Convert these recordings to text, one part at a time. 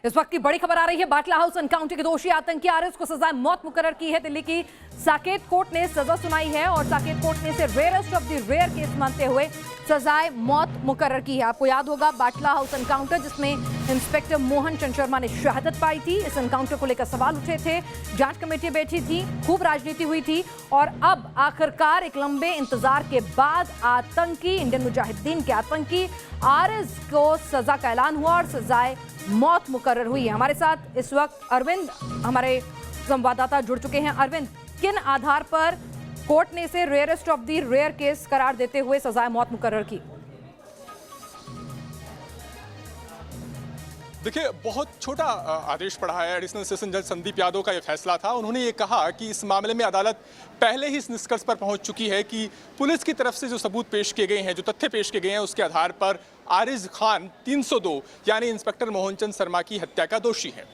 इस वक्त की बड़ी खबर आ रही है। बाटला हाउस एनकाउंटर के दोषी आतंकी आरिज को सजाए मौत मुकर्रर की है। दिल्ली की साकेत कोर्ट ने सजा सुनाई है और साकेत कोर्ट ने इसे rarest of the rare case मानते हुए सजाए मौत मुकर्रर की है। आपको याद होगा बाटला हाउस एनकाउंटर, जिसमें इंस्पेक्टर मोहन चंद शर्मा ने शहादत पाई थी। इस एनकाउंटर को लेकर सवाल उठे थे, जांच कमेटी बैठी थी, खूब राजनीति हुई थी और अब आखिरकार एक लंबे इंतजार के बाद आतंकी इंडियन मुजाहिदीन के आतंकी आरिज को सजा का ऐलान हुआ और सजाए मौत मुकर्रर हुई है। हमारे साथ इस वक्त अरविंद, हमारे संवाददाता जुड़ चुके हैं। अरविंद, किन आधार पर कोर्ट ने इसे rarest of the rare case करार देते हुए सजाए मौत मुकर्रर की? देखिए, बहुत छोटा आदेश पड़ा है। एडिशनल सेशन जज संदीप यादव का यह फैसला था। उन्होंने ये कहा कि इस मामले में अदालत पहले ही इस निष्कर्ष पर पहुंच चुकी है कि पुलिस की तरफ से जो सबूत पेश किए गए हैं, जो तथ्य पेश किए गए हैं, उसके आधार पर आरिज खान 302 यानी इंस्पेक्टर मोहनचंद शर्मा की हत्या का दोषी है।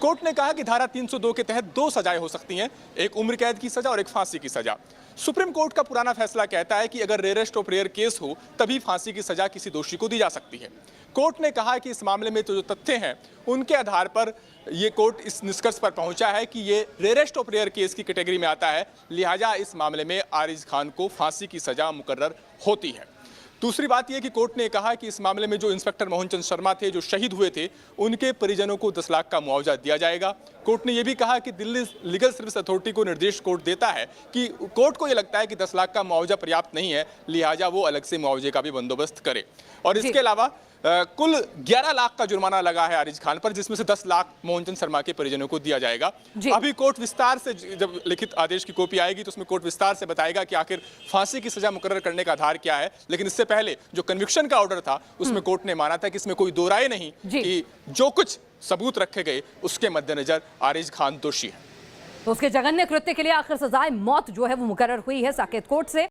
कोर्ट ने कहा कि धारा 302 के तहत दो सजाएं हो सकती हैं, एक उम्र कैद की सजा और एक फांसी की सजा। सुप्रीम कोर्ट का पुराना फैसला कहता है कि अगर रेयरेस्ट ऑफ रेयर केस हो तभी फांसी की सजा किसी दोषी को दी जा सकती है। कोर्ट ने कहा कि इस मामले में तो जो तथ्य हैं उनके आधार पर ये कोर्ट इस निष्कर्ष पर पहुंचा है कि ये रेयरेस्ट ऑफ रेयर केस की कैटेगरी में आता है, लिहाजा इस मामले में आरिज खान को फांसी की सजा मुकर्रर होती है। दूसरी बात यह कि कोर्ट ने कहा कि इस मामले में जो इंस्पेक्टर मोहनचंद शर्मा थे, जो शहीद हुए थे, उनके परिजनों को 10 लाख का मुआवजा दिया जाएगा। कोर्ट ने यह भी कहा कि दिल्ली लीगल सर्विस अथॉरिटी को निर्देश कोर्ट देता है कि कोर्ट को यह लगता है कि 10 लाख का मुआवजा पर्याप्त नहीं है, लिहाजा वो अलग से मुआवजे का भी बंदोबस्त करे। और इसके अलावा कुल 11 लाख का जुर्माना लगा है आरिज खान पर, जिसमें से 10 लाख मोहनचंद शर्मा के परिजनों को दिया जाएगा। अभी कोर्ट विस्तार से, जब लिखित आदेश की कॉपी आएगी तो उसमें कोर्ट विस्तार से बताएगा कि आखिर फांसी की सजा मुकर्रर करने का आधार क्या है। लेकिन इससे पहले जो कन्विक्शन का ऑर्डर था उसमें कोर्ट ने माना था कि इसमें कोई दो राय नहीं कि जो कुछ सबूत रखे गए उसके मद्देनजर आरिज खान दोषी है। तो उसके जघन्य कृत्य के लिए आखिर सजाए मौत जो है वो मुकर्रर हुई है साकेत कोर्ट से।